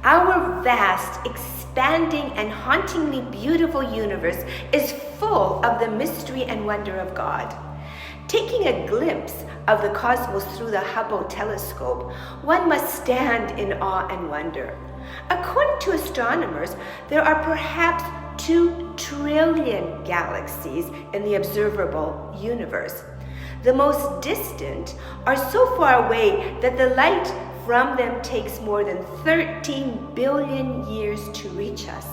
Our vast, expanding, and hauntingly beautiful universe is full of the mystery and wonder of God. Taking a glimpse of the cosmos through the Hubble telescope, one must stand in awe and wonder. According to astronomers, there are perhaps 2 trillion galaxies in the observable universe. The most distant are so far away that the light from them takes more than 13 billion years to reach us.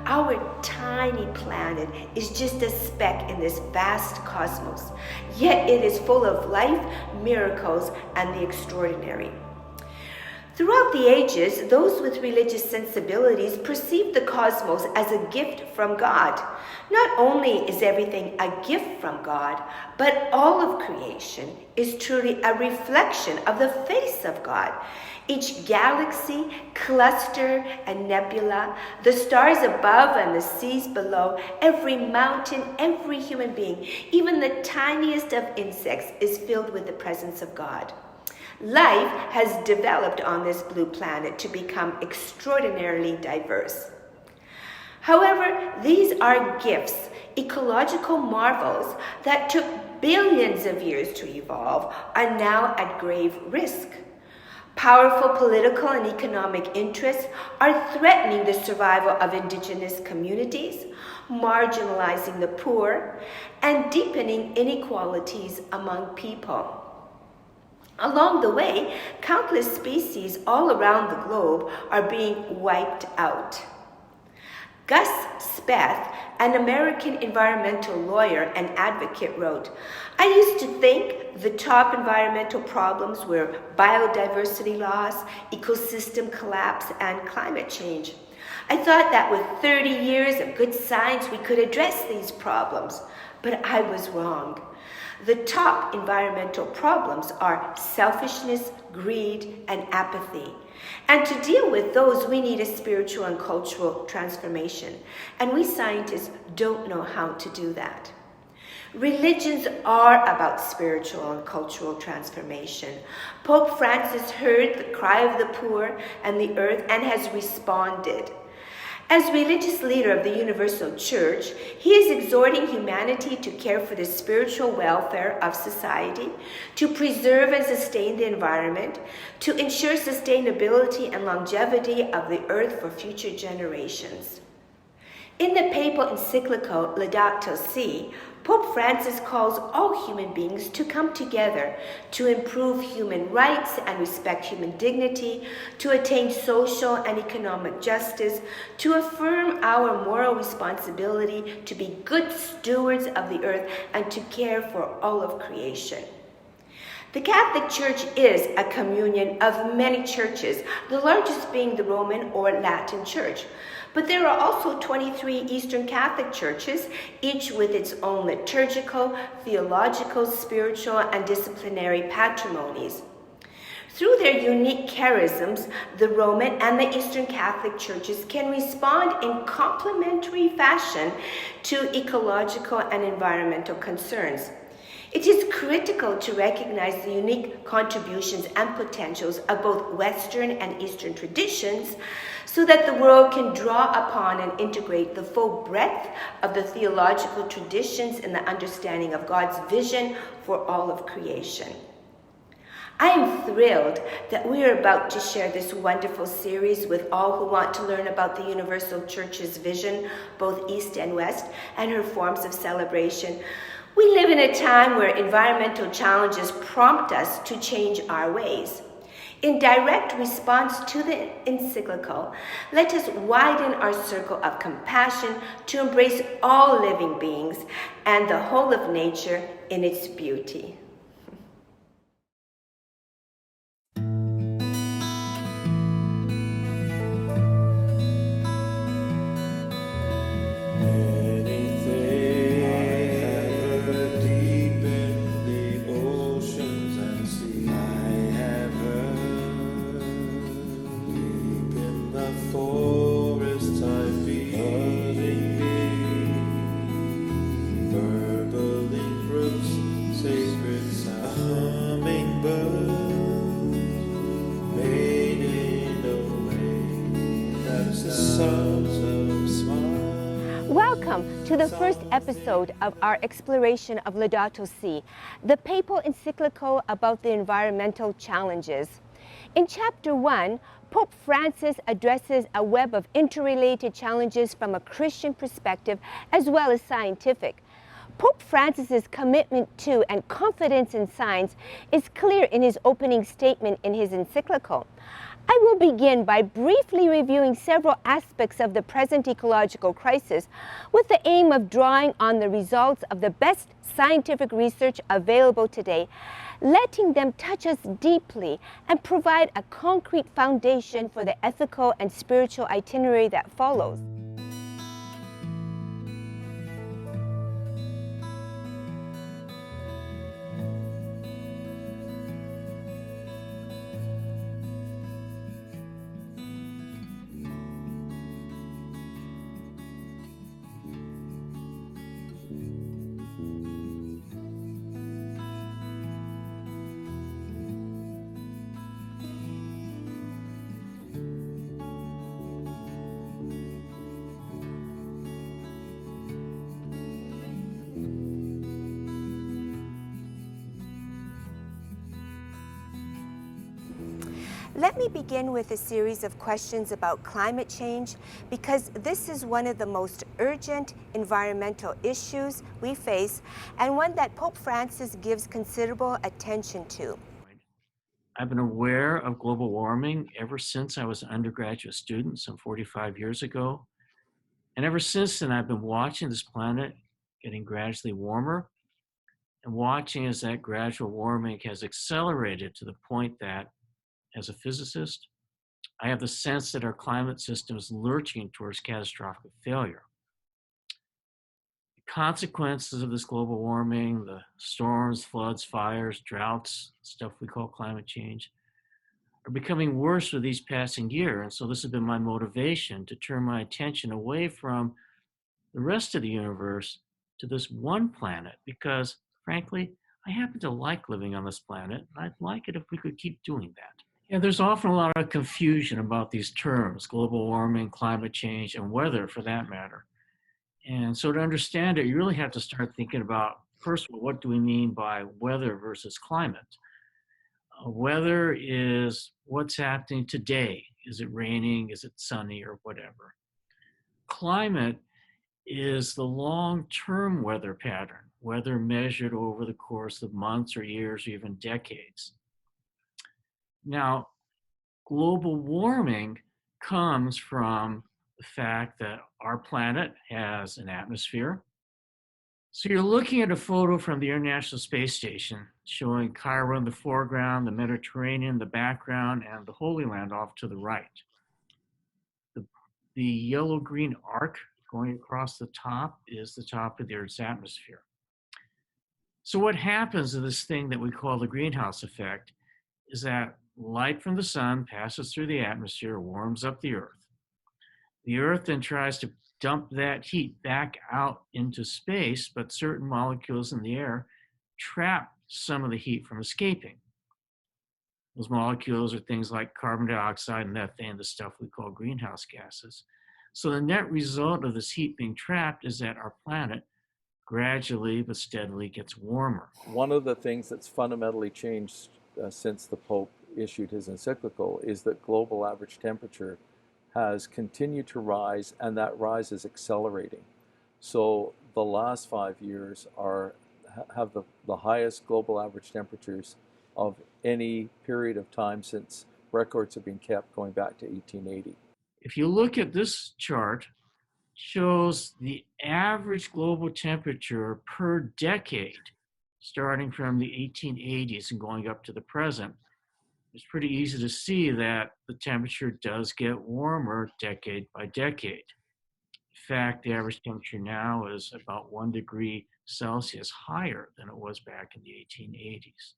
Our tiny planet is just a speck in this vast cosmos, yet it is full of life, miracles, and the extraordinary. Throughout the ages, those with religious sensibilities perceive the cosmos as a gift from God. Not only is everything a gift from God, but all of creation is truly a reflection of the face of God. Each galaxy, cluster, and nebula, the stars above and the seas below, every mountain, every human being, even the tiniest of insects is filled with the presence of God. Life has developed on this blue planet to become extraordinarily diverse. However, these are gifts, ecological marvels that took billions of years to evolve, are now at grave risk. Powerful political and economic interests are threatening the survival of indigenous communities, marginalizing the poor, and deepening inequalities among people. Along the way, countless species all around the globe are being wiped out. Gus Speth, an American environmental lawyer and advocate, wrote, "I used to think the top environmental problems were biodiversity loss, ecosystem collapse, and climate change. I thought that with 30 years of good science we could address these problems, but I was wrong. The top environmental problems are selfishness, greed, and apathy. And to deal with those, we need a spiritual and cultural transformation. And we scientists don't know how to do that." Religions are about spiritual and cultural transformation. Pope Francis heard the cry of the poor and the earth and has responded. As religious leader of the Universal Church, he is exhorting humanity to care for the spiritual welfare of society, to preserve and sustain the environment, to ensure sustainability and longevity of the earth for future generations. In the Papal encyclical Laudato Si, Pope Francis calls all human beings to come together to improve human rights and respect human dignity, to attain social and economic justice, to affirm our moral responsibility to be good stewards of the earth, and to care for all of creation. The Catholic Church is a communion of many churches, the largest being the Roman or Latin Church. But there are also 23 Eastern Catholic churches, each with its own liturgical, theological, spiritual, and disciplinary patrimonies. Through their unique charisms, the Roman and the Eastern Catholic churches can respond in complementary fashion to ecological and environmental concerns. It is critical to recognize the unique contributions and potentials of both Western and Eastern traditions so that the world can draw upon and integrate the full breadth of the theological traditions in the understanding of God's vision for all of creation. I am thrilled that we are about to share this wonderful series with all who want to learn about the Universal Church's vision, both East and West, and her forms of celebration. We live in a time where environmental challenges prompt us to change our ways. In direct response to the encyclical, let us widen our circle of compassion to embrace all living beings and the whole of nature in its beauty. Sacred Welcome to the first episode of our exploration of Laudato Si, the papal encyclical about the environmental challenges. In Chapter 1, Pope Francis addresses a web of interrelated challenges from a Christian perspective as well as scientific. Pope Francis's commitment to and confidence in science is clear in his opening statement in his encyclical. I will begin by briefly reviewing several aspects of the present ecological crisis with the aim of drawing on the results of the best scientific research available today, letting them touch us deeply and provide a concrete foundation for the ethical and spiritual itinerary that follows. Let me begin with a series of questions about climate change because this is one of the most urgent environmental issues we face and one that Pope Francis gives considerable attention to. I've been aware of global warming ever since I was an undergraduate student some 45 years ago. And ever since then, I've been watching this planet getting gradually warmer and watching as that gradual warming has accelerated to the point that, as a physicist, I have the sense that our climate system is lurching towards catastrophic failure. The consequences of this global warming, the storms, floods, fires, droughts, stuff we call climate change, are becoming worse with each passing year. And so this has been my motivation to turn my attention away from the rest of the universe to this one planet, because frankly, I happen to like living on this planet. And I'd like it if we could keep doing that. Yeah, there's often a lot of confusion about these terms, global warming, climate change, and weather for that matter. And so to understand it, you really have to start thinking about, first of all, what do we mean by weather versus climate? Weather is what's happening today. Is it raining? Is it sunny or whatever? Climate is the long-term weather pattern, weather measured over the course of months or years or even decades. Now, global warming comes from the fact that our planet has an atmosphere. So you're looking at a photo from the International Space Station showing Cairo in the foreground, the Mediterranean in the background, and the Holy Land off to the right. The yellow-green arc going across the top is the top of the Earth's atmosphere. So what happens in this thing that we call the greenhouse effect is that light from the sun passes through the atmosphere, warms up the Earth. The Earth then tries to dump that heat back out into space, but certain molecules in the air trap some of the heat from escaping. Those molecules are things like carbon dioxide and methane, the stuff we call greenhouse gases. So the net result of this heat being trapped is that our planet gradually but steadily gets warmer. One of the things that's fundamentally changed since the Pope issued his encyclical is that global average temperature has continued to rise, and that rise is accelerating. So the last 5 years have the highest global average temperatures of any period of time since records have been kept going back to 1880. If you look at this chart, shows the average global temperature per decade, starting from the 1880s and going up to the present. It's pretty easy to see that the temperature does get warmer decade by decade. In fact, the average temperature now is about 1 degree Celsius higher than it was back in the 1880s.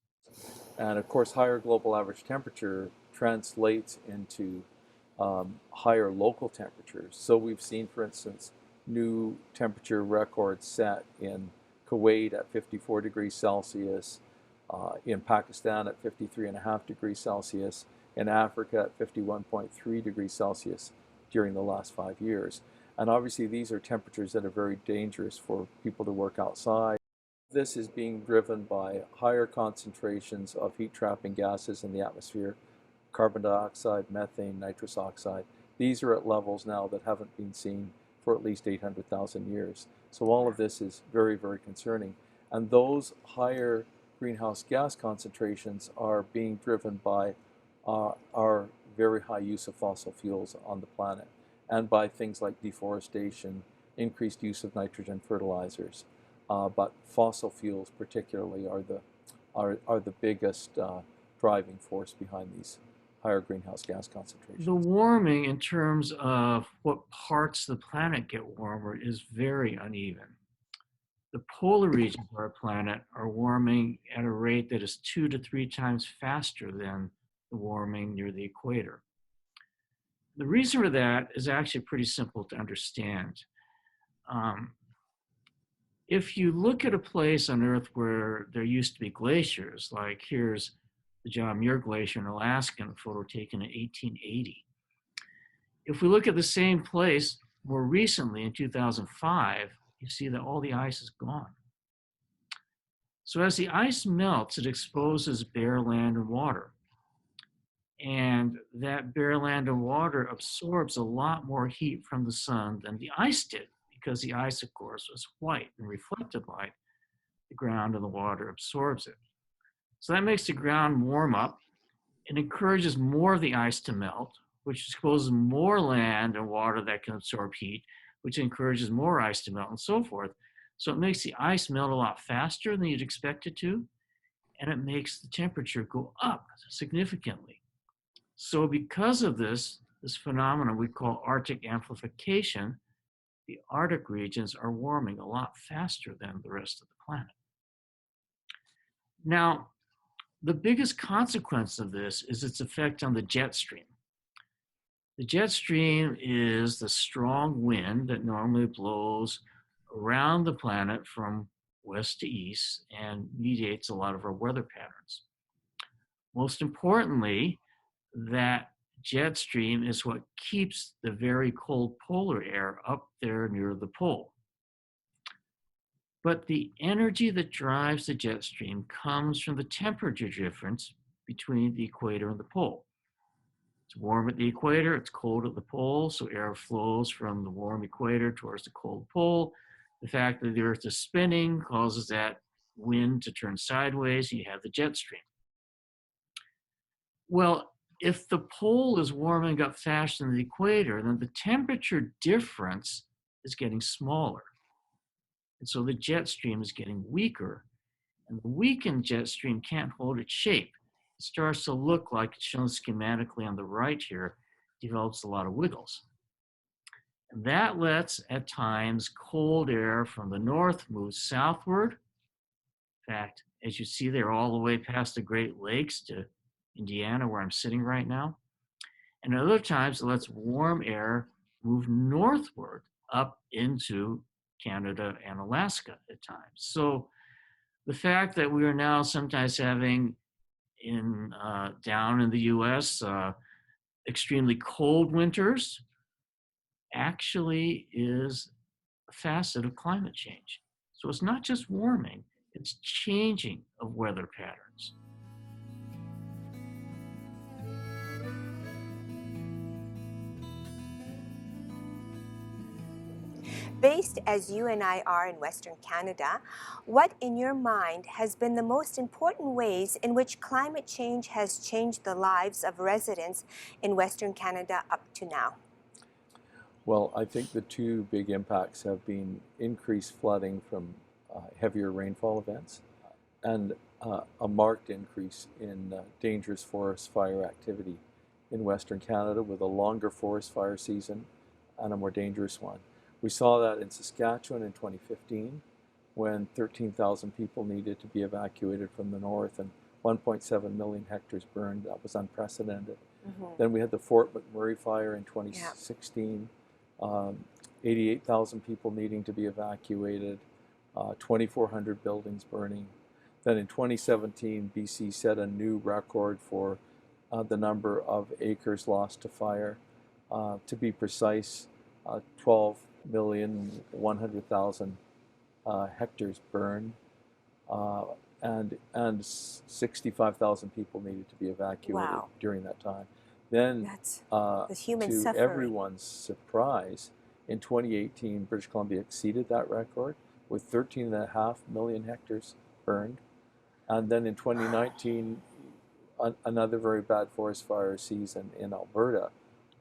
And of course, higher global average temperature translates into higher local temperatures. So we've seen, for instance, new temperature records set in Kuwait at 54 degrees Celsius, in Pakistan at 53.5 degrees Celsius, in Africa at 51.3 degrees Celsius during the last 5 years. And obviously these are temperatures that are very dangerous for people to work outside. This is being driven by higher concentrations of heat-trapping gases in the atmosphere, carbon dioxide, methane, nitrous oxide. These are at levels now that haven't been seen for at least 800,000 years. So all of this is very, very concerning. And those higher greenhouse gas concentrations are being driven by our very high use of fossil fuels on the planet, and by things like deforestation, increased use of nitrogen fertilizers. But fossil fuels particularly are the biggest driving force behind these higher greenhouse gas concentrations. The warming in terms of what parts of the planet get warmer is very uneven. The polar regions of our planet are warming at a rate that is 2 to 3 times faster than the warming near the equator. The reason for that is actually pretty simple to understand. If you look at a place on Earth where there used to be glaciers, like here's the John Muir Glacier in Alaska, in a photo taken in 1880. If we look at the same place more recently in 2005, you see that all the ice is gone. So as the ice melts, it exposes bare land and water. And that bare land and water absorbs a lot more heat from the sun than the ice did, because the ice, of course, was white and reflected light. The ground and the water absorbs it. So that makes the ground warm up. It encourages more of the ice to melt, which exposes more land and water that can absorb heat, which encourages more ice to melt, and so forth. So it makes the ice melt a lot faster than you'd expect it to, and it makes the temperature go up significantly. So because of this phenomenon we call Arctic amplification, the Arctic regions are warming a lot faster than the rest of the planet. Now, the biggest consequence of this is its effect on the jet stream. The jet stream is the strong wind that normally blows around the planet from west to east and mediates a lot of our weather patterns. Most importantly, that jet stream is what keeps the very cold polar air up there near the pole. But the energy that drives the jet stream comes from the temperature difference between the equator and the pole. It's warm at the equator, it's cold at the pole, so air flows from the warm equator towards the cold pole. The fact that the Earth is spinning causes that wind to turn sideways, and you have the jet stream. Well, if the pole is warming up faster than the equator, then the temperature difference is getting smaller. And so the jet stream is getting weaker, and the weakened jet stream can't hold its shape. It starts to look like it's shown schematically on the right here, develops a lot of wiggles. And that lets, at times, cold air from the north move southward. In fact, as you see there, all the way past the Great Lakes to Indiana, where I'm sitting right now. And at other times, it lets warm air move northward up into Canada and Alaska at times. So the fact that we are now sometimes having down in the US extremely cold winters actually is a facet of climate change. So it's not just warming, it's changing of weather patterns. Based as you and I are in Western Canada, what in your mind has been the most important ways in which climate change has changed the lives of residents in Western Canada up to now? Well, I think the two big impacts have been increased flooding from heavier rainfall events and a marked increase in dangerous forest fire activity in Western Canada, with a longer forest fire season and a more dangerous one. We saw that in Saskatchewan in 2015, when 13,000 people needed to be evacuated from the north and 1.7 million hectares burned. That was unprecedented. Mm-hmm. Then we had the Fort McMurray fire in 2016, 88,000 people needing to be evacuated, 2,400 buildings burning. Then in 2017, BC set a new record for the number of acres lost to fire. To be precise, 12,100,000 hectares burned, and 65,000 people needed to be evacuated Wow. during that time. Then, That's the human to suffering. everyone's surprise, in 2018, British Columbia exceeded that record with 13.5 million hectares burned. And then in 2019, another very bad forest fire season in Alberta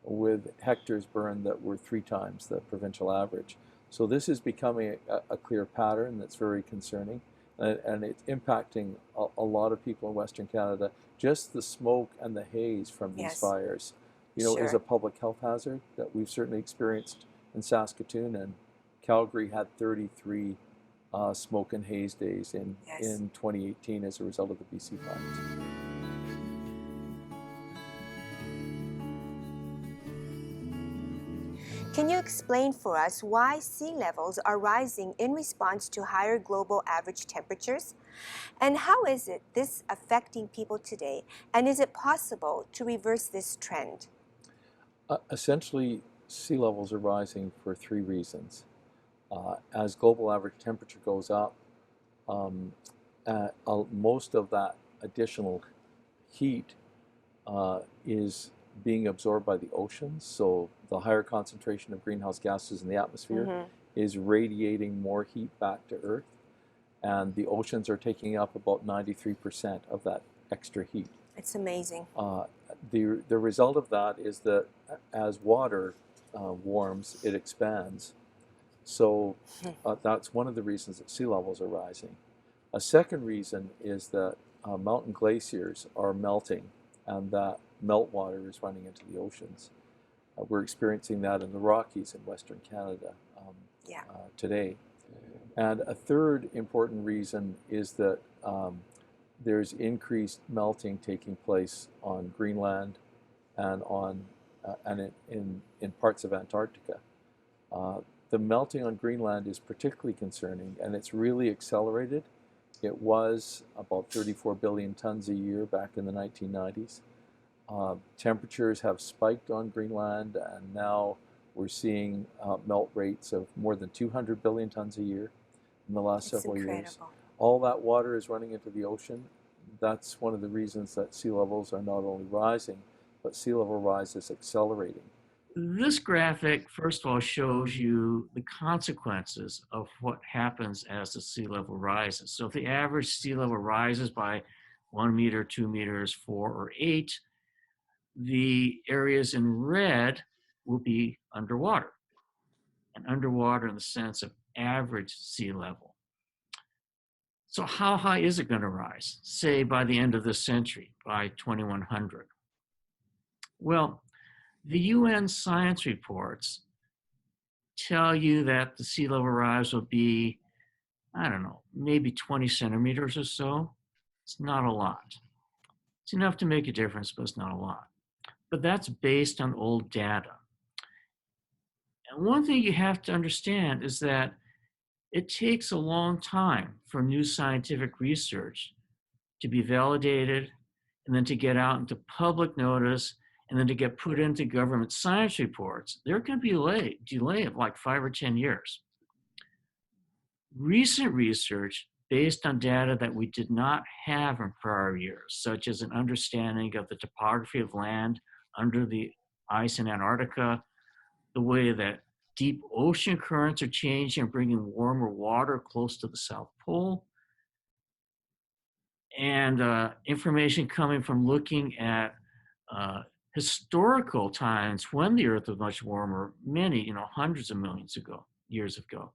with hectares burned that were 3 times the provincial average. So this is becoming a clear pattern that's very concerning, and it's impacting a lot of people in Western Canada. Just the smoke and the haze from these Yes. fires, you know, is Sure. a public health hazard that we've certainly experienced in Saskatoon, and Calgary had 33 smoke and haze days in, Yes. in 2018 as a result of the BC fires. Can you explain for us why sea levels are rising in response to higher global average temperatures? And how is this affecting people today? And is it possible to reverse this trend? Essentially, sea levels are rising for 3 reasons. As global average temperature goes up, most of that additional heat is being absorbed by the oceans. So the higher concentration of greenhouse gases in the atmosphere is radiating more heat back to Earth. And the oceans are taking up about 93% of that extra heat. It's amazing. The result of that is that as water warms, it expands. So that's one of the reasons that sea levels are rising. A second reason is that mountain glaciers are melting, and that meltwater is running into the oceans. We're experiencing that in the Rockies in Western Canada today. And a third important reason is that there's increased melting taking place on Greenland and in parts of Antarctica. The melting on Greenland is particularly concerning, and it's really accelerated. It was about 34 billion tons a year back in the 1990s. Temperatures have spiked on Greenland, and now we're seeing melt rates of more than 200 billion tons a year in the last several years. All that water is running into the ocean. That's one of the reasons that sea levels are not only rising, but sea level rise is accelerating. This graphic, first of all, shows you the consequences of what happens as the sea level rises. So if the average sea level rises by 1 meter, 2 meters, 4, or 8, the areas in red will be underwater, and underwater in the sense of average sea level. So how high is it going to rise, say by the end of this century, by 2100? Well, the UN science reports tell you that the sea level rise will be, I don't know, maybe 20 centimeters or so. It's not a lot. It's enough to make a difference, but it's not a lot. But that's based on old data. And one thing you have to understand is that it takes a long time for new scientific research to be validated and then to get out into public notice and then to get put into government science reports. There can be a delay of like 5 or 10 years. Recent research based on data that we did not have in prior years, such as an understanding of the topography of land under the ice in Antarctica, the way that deep ocean currents are changing and bringing warmer water close to the South Pole, and information coming from looking at historical times when the Earth was much warmer, many, hundreds of millions years ago.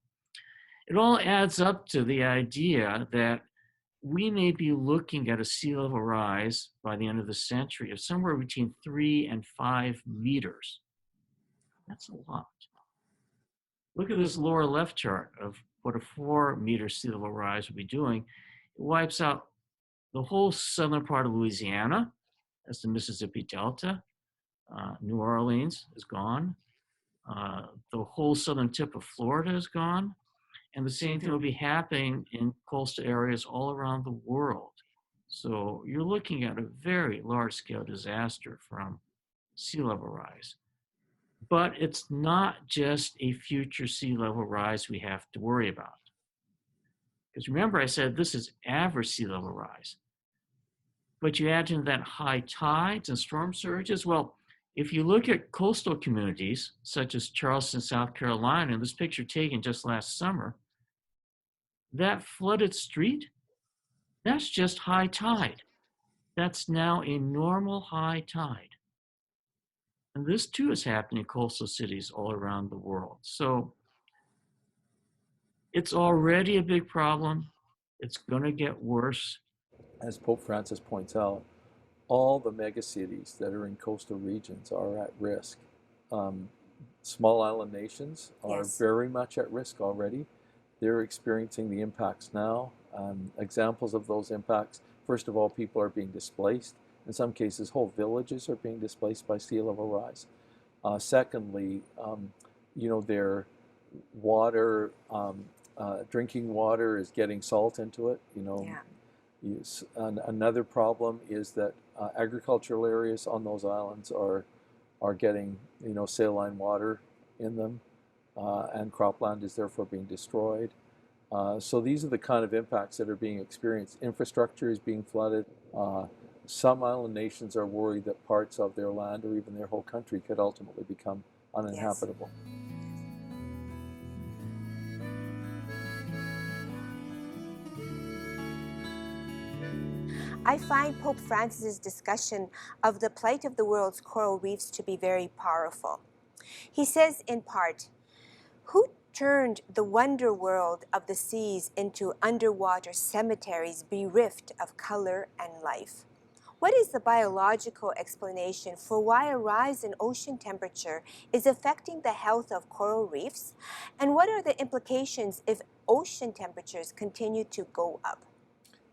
It all adds up to the idea that we may be looking at a sea level rise by the end of the century of somewhere between 3 and 5 meters. That's a lot. Look at this lower left chart of what a 4-meter sea level rise would be doing. It wipes out the whole southern part of Louisiana. That's the Mississippi Delta. New Orleans is gone. The whole southern tip of Florida is gone. And the same thing will be happening in coastal areas all around the world. So you're looking at a very large-scale disaster from sea level rise. But it's not just a future sea level rise we have to worry about. Because remember, I said this is average sea level rise. But you add in that high tides and storm surges. Well, if you look at coastal communities such as Charleston, South Carolina, and this picture taken just last summer, that flooded street, that's just high tide. That's now a normal high tide. And this too is happening in coastal cities all around the world. So it's already a big problem. It's going to get worse. As Pope Francis points out, all the megacities that are in coastal regions are at risk. Small island nations are very much at risk already. They're experiencing the impacts now. Examples of those impacts, first of all, people are being displaced. In some cases, whole villages are being displaced by sea level rise. Secondly, their water, drinking water is getting salt into it. Another problem is that agricultural areas on those islands are getting saline water in them, and cropland is therefore being destroyed. So these are the kind of impacts that are being experienced. Infrastructure is being flooded. Some island nations are worried that parts of their land or even their whole country could ultimately become uninhabitable. I find Pope Francis's discussion of the plight of the world's coral reefs to be very powerful. He says in part, "Who turned the wonder world of the seas into underwater cemeteries bereft of color and life? What is the biological explanation for why a rise in ocean temperature is affecting the health of coral reefs? And what are the implications if ocean temperatures continue to go up?"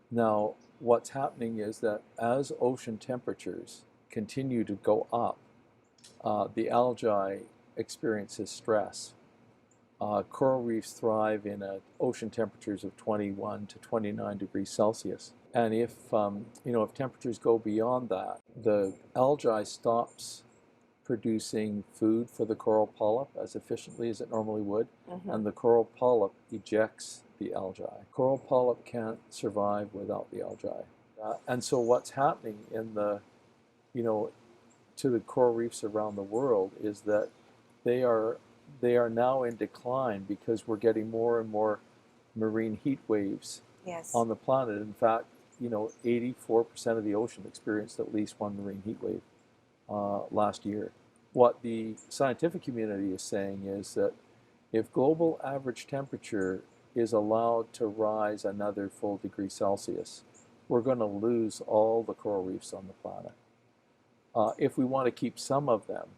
Now, what's happening is that as ocean temperatures continue to go up, the algae experiences stress. Coral reefs thrive in ocean temperatures of 21 to 29 degrees Celsius. And if temperatures go beyond that, the algae stops producing food for the coral polyp as efficiently as it normally would, and the coral polyp ejects the algae. Coral polyp can't survive without the algae. And so what's happening to the coral reefs around the world is that they are now in decline because we're getting more and more marine heat waves on the planet. In fact, 84% of the ocean experienced at least one marine heat wave last year. What the scientific community is saying is that if global average temperature is allowed to rise another full degree Celsius, we're going to lose all the coral reefs on the planet. If we want to keep some of them,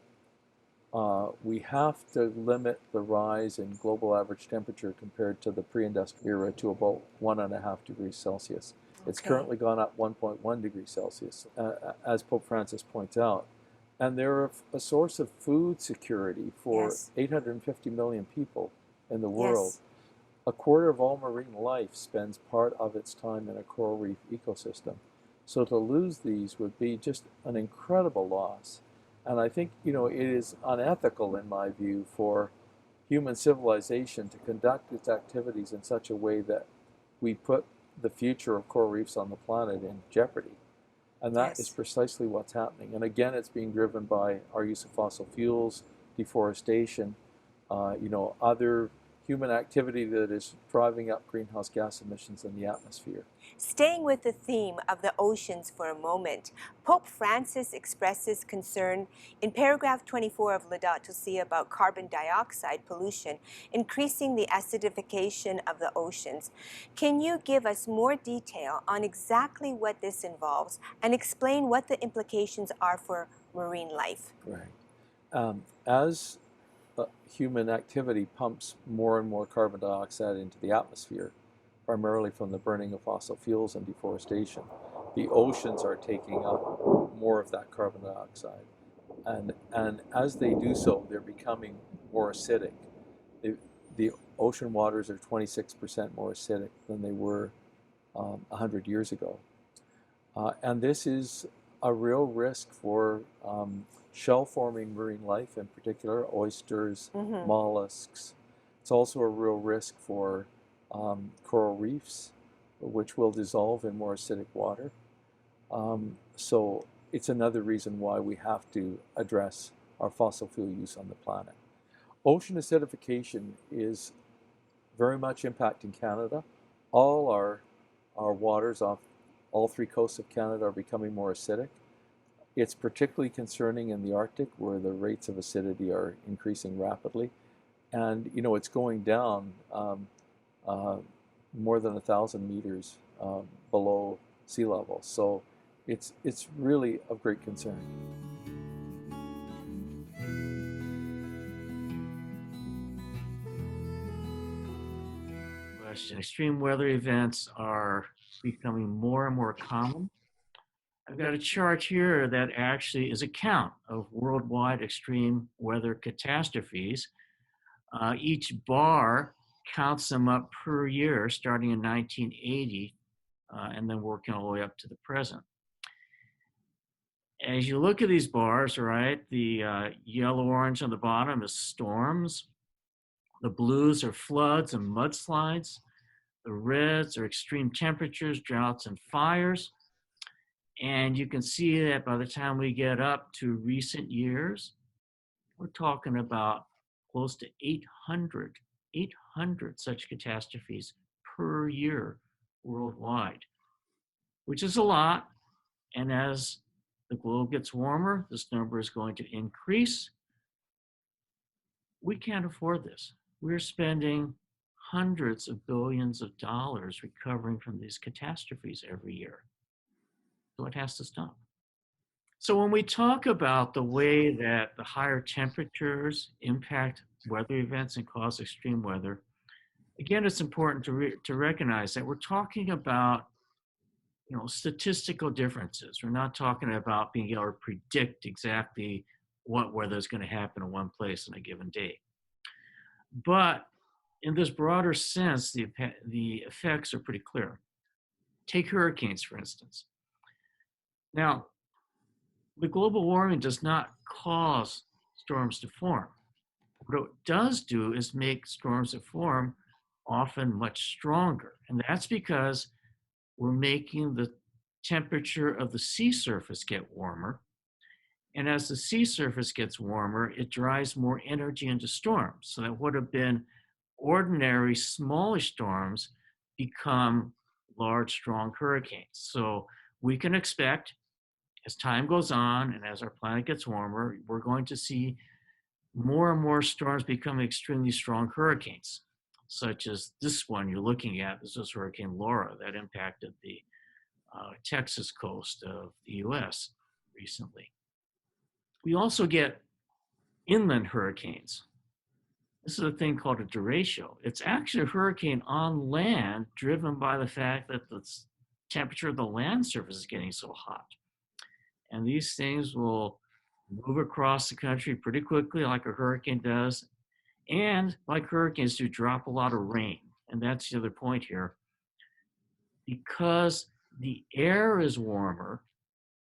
we have to limit the rise in global average temperature compared to the pre-industrial era to about 1.5 degrees Celsius. It's currently gone up 1.1 degrees Celsius, as Pope Francis points out. And they're a source of food security for 850 million people in the world. A quarter of all marine life spends part of its time in a coral reef ecosystem. So to lose these would be just an incredible loss. And I think, it is unethical, in my view, for human civilization to conduct its activities in such a way that we put the future of coral reefs on the planet in jeopardy. And that is precisely what's happening. And again, it's being driven by our use of fossil fuels, deforestation, other human activity that is driving up greenhouse gas emissions in the atmosphere. Staying with the theme of the oceans for a moment, Pope Francis expresses concern in paragraph 24 of Laudato Si about carbon dioxide pollution, increasing the acidification of the oceans. Can you give us more detail on exactly what this involves and explain what the implications are for marine life? Right. As human activity pumps more and more carbon dioxide into the atmosphere, primarily from the burning of fossil fuels and deforestation, the oceans are taking up more of that carbon dioxide. And as they do so, they're becoming more acidic. The ocean waters are 26% more acidic than they were 100 years ago. And this is a real risk for shell-forming marine life, in particular oysters, mollusks. It's also a real risk for coral reefs, which will dissolve in more acidic water. So it's another reason why we have to address our fossil fuel use on the planet. Ocean acidification is very much impacting Canada. All our waters off all three coasts of Canada are becoming more acidic. It's particularly concerning in the Arctic, where the rates of acidity are increasing rapidly. And, you know, it's going down more than 1,000 meters below sea level. So it's really of great concern. Extreme weather events are becoming more and more common. I've got a chart here that actually is a count of worldwide extreme weather catastrophes. Each bar counts them up per year, starting in 1980, and then working all the way up to the present. As you look at these bars, right, the yellow-orange on the bottom is storms. The blues are floods and mudslides. The reds are extreme temperatures, droughts, and fires. And you can see that by the time we get up to recent years, we're talking about close to 800 such catastrophes per year worldwide, which is a lot. And as the globe gets warmer, this number is going to increase. We can't afford this. We're spending hundreds of billions of dollars recovering from these catastrophes every year. So it has to stop. So when we talk about the way that the higher temperatures impact weather events and cause extreme weather, again, it's important to recognize that we're talking about, you know, statistical differences. We're not talking about being able to predict exactly what weather is going to happen in one place on a given day. But in this broader sense, the effects are pretty clear. Take hurricanes, for instance. Now, the global warming does not cause storms to form. What it does do is make storms that form often much stronger. And that's because we're making the temperature of the sea surface get warmer. And as the sea surface gets warmer, it drives more energy into storms. So that would have been ordinary smallish storms become large, strong hurricanes. So we can expect, as time goes on and as our planet gets warmer, we're going to see more and more storms become extremely strong hurricanes, such as this one you're looking at. This is Hurricane Laura that impacted the Texas coast of the US recently. We also get inland hurricanes. This is a thing called a derecho. It's actually a hurricane on land driven by the fact that the temperature of the land surface is getting so hot. And these things will move across the country pretty quickly like a hurricane does. And like hurricanes do, drop a lot of rain. And that's the other point here. Because the air is warmer,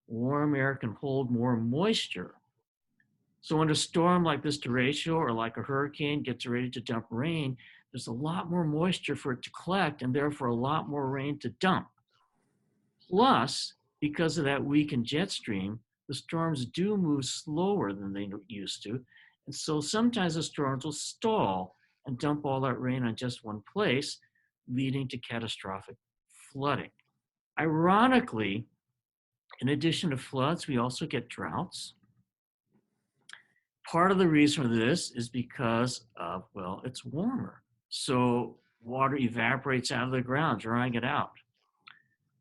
warm air can hold more moisture. So when a storm like this derecho or like a hurricane gets ready to dump rain, there's a lot more moisture for it to collect and therefore a lot more rain to dump. Plus, because of that weakened jet stream, the storms do move slower than they used to. And so sometimes the storms will stall and dump all that rain on just one place, leading to catastrophic flooding. Ironically, in addition to floods, we also get droughts. Part of the reason for this is because of, well, it's warmer. So water evaporates out of the ground, drying it out.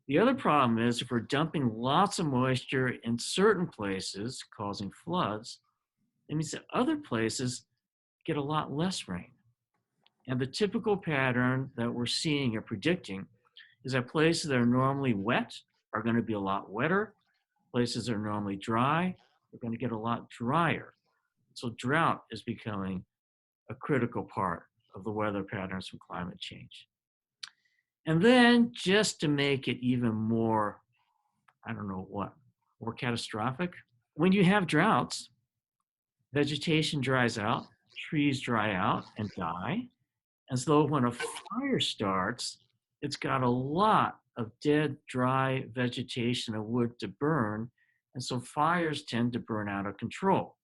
The other problem is if we're dumping lots of moisture in certain places, causing floods, it means that other places get a lot less rain. And the typical pattern that we're seeing or predicting is that places that are normally wet are going to be a lot wetter. Places that are normally dry are going to get a lot drier. So drought is becoming a critical part of the weather patterns from climate change. And then just to make it even more, I don't know what, or catastrophic. When you have droughts, vegetation dries out, trees dry out and die. And so when a fire starts, it's got a lot of dead, dry vegetation and wood to burn. And so fires tend to burn out of control.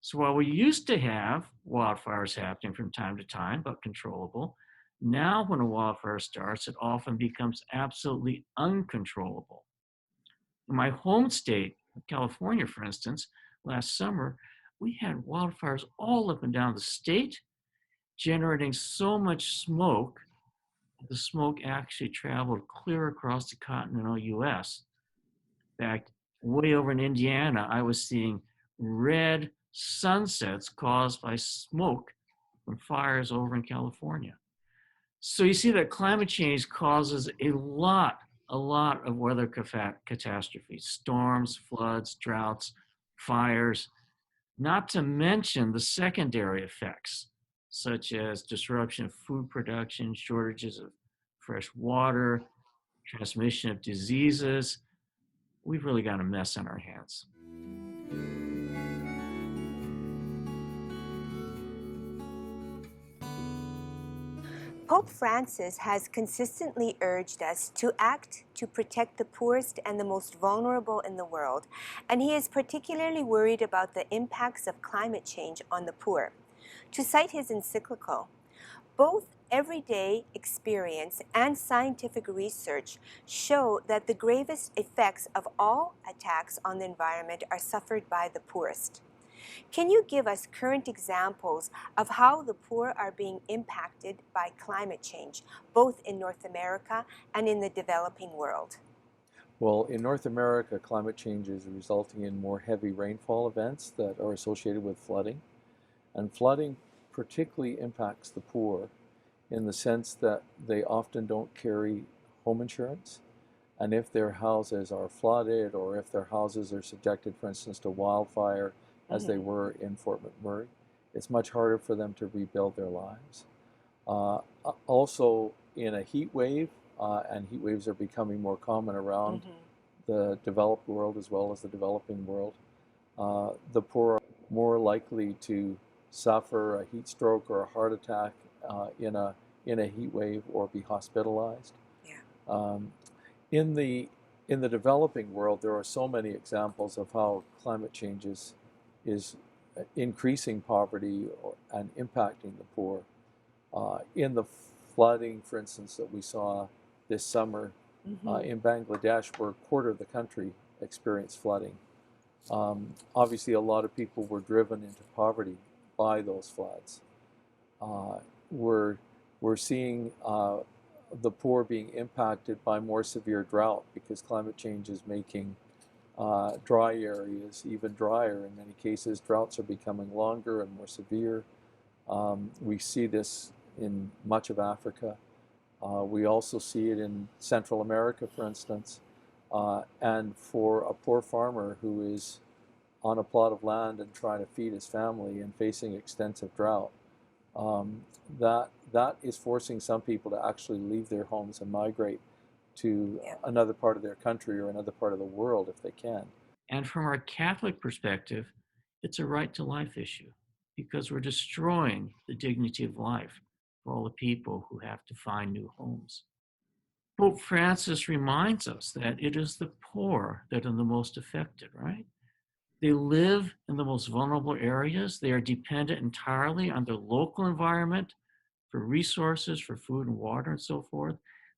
So while we used to have wildfires happening from time to time, but controllable, now when a wildfire starts, it often becomes absolutely uncontrollable. In my home state, California, for instance, last summer, we had wildfires all up and down the state, generating so much smoke, the smoke actually traveled clear across the continental US. In fact, way over in Indiana, I was seeing red sunsets caused by smoke from fires over in California. So you see that climate change causes a lot of weather catastrophes, storms, floods, droughts, fires, not to mention the secondary effects, such as disruption of food production, shortages of fresh water, transmission of diseases. We've really got a mess on our hands. Pope Francis has consistently urged us to act to protect the poorest and the most vulnerable in the world, and he is particularly worried about the impacts of climate change on the poor. To cite his encyclical, both everyday experience and scientific research show that the gravest effects of all attacks on the environment are suffered by the poorest. Can you give us current examples of how the poor are being impacted by climate change, both in North America and in the developing world? Well, in North America, climate change is resulting in more heavy rainfall events that are associated with flooding. And flooding particularly impacts the poor in the sense that they often don't carry home insurance. And if their houses are flooded, or if their houses are subjected, for instance, to wildfire, as they were in Fort McMurray, it's much harder for them to rebuild their lives. Also, in a heat wave, and heat waves are becoming more common around the developed world as well as the developing world, the poor are more likely to suffer a heat stroke or a heart attack in a heat wave, or be hospitalized. Yeah. In the developing world, there are so many examples of how climate change is increasing poverty and impacting the poor. In the flooding, for instance, that we saw this summer in Bangladesh, where a quarter of the country experienced flooding. Obviously, a lot of people were driven into poverty by those floods. We're seeing the poor being impacted by more severe drought, because climate change is making dry areas even drier. In many cases, droughts are becoming longer and more severe. We see this in much of Africa. We also see it in Central America, for instance. And for a poor farmer who is on a plot of land and trying to feed his family and facing extensive drought, that is forcing some people to actually leave their homes and migrate to another part of their country or another part of the world if they can. And from our Catholic perspective, it's a right to life issue, because we're destroying the dignity of life for all the people who have to find new homes. Pope Francis reminds us that it is the poor that are the most affected, right? They live in the most vulnerable areas. They are dependent entirely on their local environment for resources, for food and water and so forth.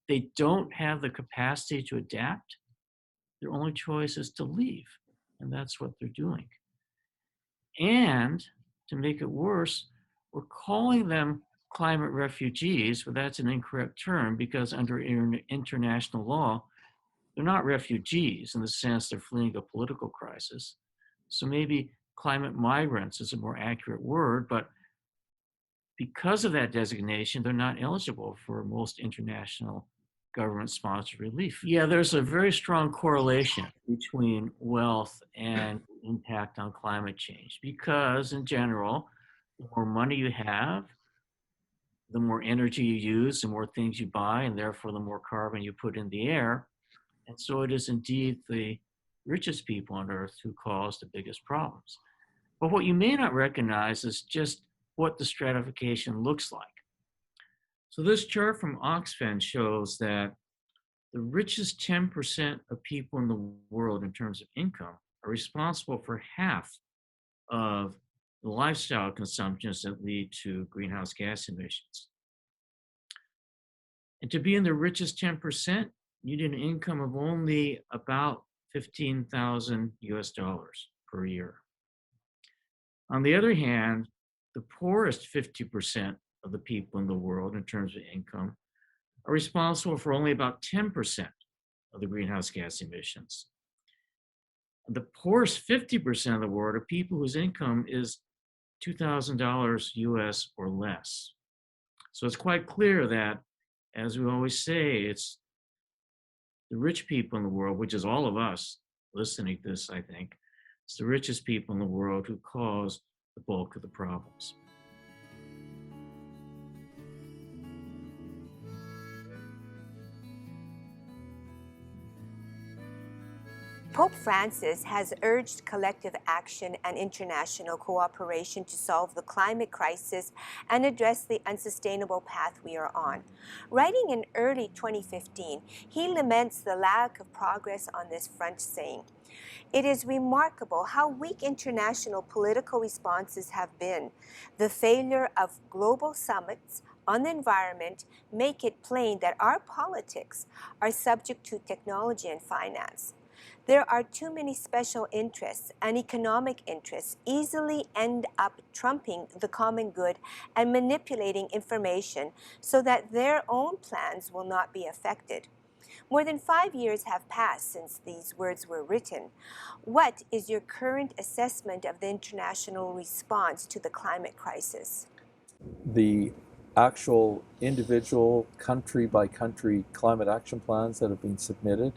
They don't have the capacity to adapt. Their only choice is to leave, and that's what they're doing. And to make it worse, we're calling them climate refugees, but that's an incorrect term, because under international law, they're not refugees in the sense they're fleeing a political crisis. So maybe climate migrants is a more accurate word, but because of that designation, they're not eligible for most international government-sponsored relief. Yeah, there's a very strong correlation between wealth and impact on climate change, because in general, the more money you have, the more energy you use, the more things you buy, and therefore the more carbon you put in the air. And so it is indeed the richest people on earth who cause the biggest problems. But what you may not recognize is just what the stratification looks like. So this chart from Oxfam shows that the richest 10% of people in the world in terms of income are responsible for half of the lifestyle consumptions that lead to greenhouse gas emissions. And to be in the richest 10%, you need an income of only about 15,000 US dollars per year. On the other hand, the poorest 50% of the people in the world in terms of income are responsible for only about 10% of the greenhouse gas emissions. The poorest 50% of the world are people whose income is $2,000 US or less. So it's quite clear that, as we always say, it's the rich people in the world, which is all of us listening to this, I think, it's the richest people in the world who cause the bulk of the problems. Pope Francis has urged collective action and international cooperation to solve the climate crisis and address the unsustainable path we are on. Writing in early 2015, he laments the lack of progress on this front, saying, "It is remarkable how weak international political responses have been. The failure of global summits on the environment make it plain that our politics are subject to technology and finance. There are too many special interests and economic interests easily end up trumping the common good and manipulating information so that their own plans will not be affected." More than 5 years have passed since these words were written. What is your current assessment of the international response to the climate crisis? The actual individual country-by-country climate action plans that have been submitted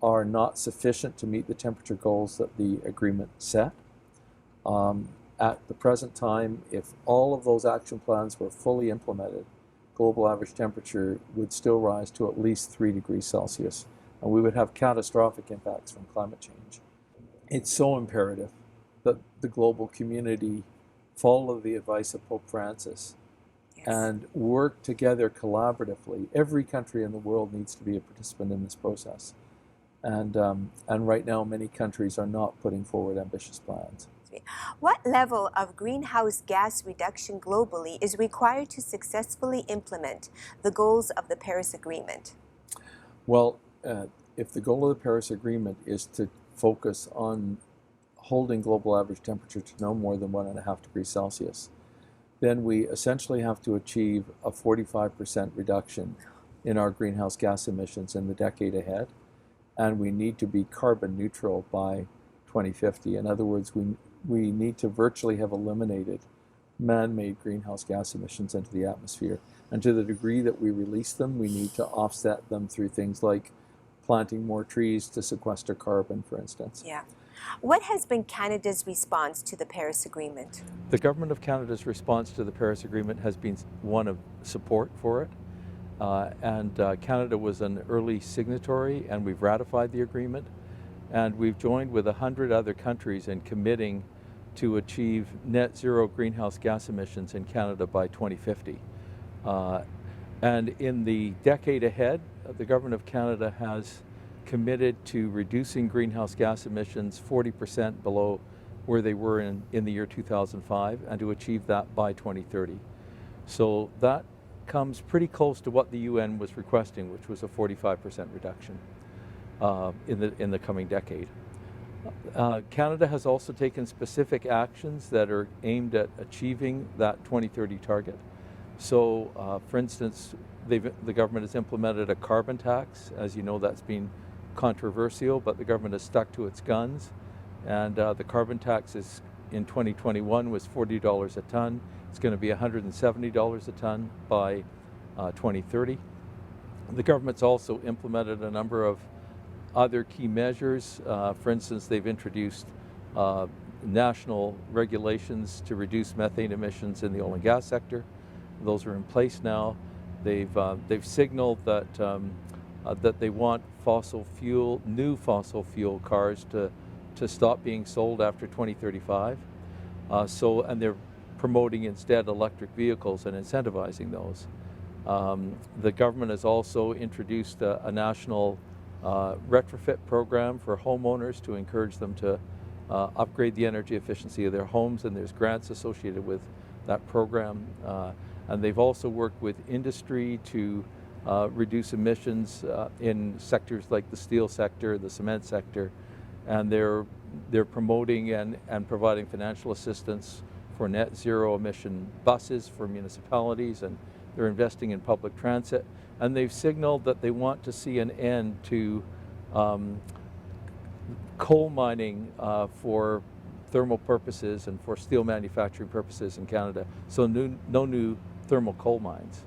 are not sufficient to meet the temperature goals that the agreement set. At the present time, if all of those action plans were fully implemented, global average temperature would still rise to at least 3 degrees Celsius, and we would have catastrophic impacts from climate change. It's so imperative that the global community follow the advice of Pope Francis and work together collaboratively. Every country in the world needs to be a participant in this process. And right now, many countries are not putting forward ambitious plans. What level of greenhouse gas reduction globally is required to successfully implement the goals of the Paris Agreement? Well, if the goal of the Paris Agreement is to focus on holding global average temperature to no more than 1.5 degrees Celsius, then we essentially have to achieve a 45% reduction in our greenhouse gas emissions in the decade ahead. And we need to be carbon neutral by 2050. In other words, we need to virtually have eliminated man-made greenhouse gas emissions into the atmosphere. And to the degree that we release them, we need to offset them through things like planting more trees to sequester carbon, for instance. Yeah. What has been Canada's response to the Paris Agreement? The Government of Canada's response to the Paris Agreement has been one of support for it. Canada was an early signatory, and we've ratified the agreement, and we've joined with 100 other countries in committing to achieve net zero greenhouse gas emissions in Canada by 2050. And in the decade ahead, the Government of Canada has committed to reducing greenhouse gas emissions 40% below where they were in the year 2005, and to achieve that by 2030. So that comes pretty close to what the UN was requesting, which was a 45% reduction in the coming decade. Canada has also taken specific actions that are aimed at achieving that 2030 target. So, for instance, the government has implemented a carbon tax. As you know, that's been controversial, but the government has stuck to its guns. And the carbon tax is, in 2021 was $40 a ton. It's going to be $170 a ton by 2030. The government's also implemented a number of other key measures. For instance, they've introduced national regulations to reduce methane emissions in the oil and gas sector. Those are in place now. They've signaled that that they want new fossil fuel cars to stop being sold after 2035. And they're promoting instead electric vehicles and incentivizing those. The government has also introduced a national retrofit program for homeowners to encourage them to upgrade the energy efficiency of their homes, and there's grants associated with that program. And they've also worked with industry to reduce emissions in sectors like the steel sector, the cement sector, and they're promoting and providing financial assistance for net zero emission buses for municipalities, and they're investing in public transit, and they've signaled that they want to see an end to coal mining for thermal purposes and for steel manufacturing purposes in Canada. So no new thermal coal mines.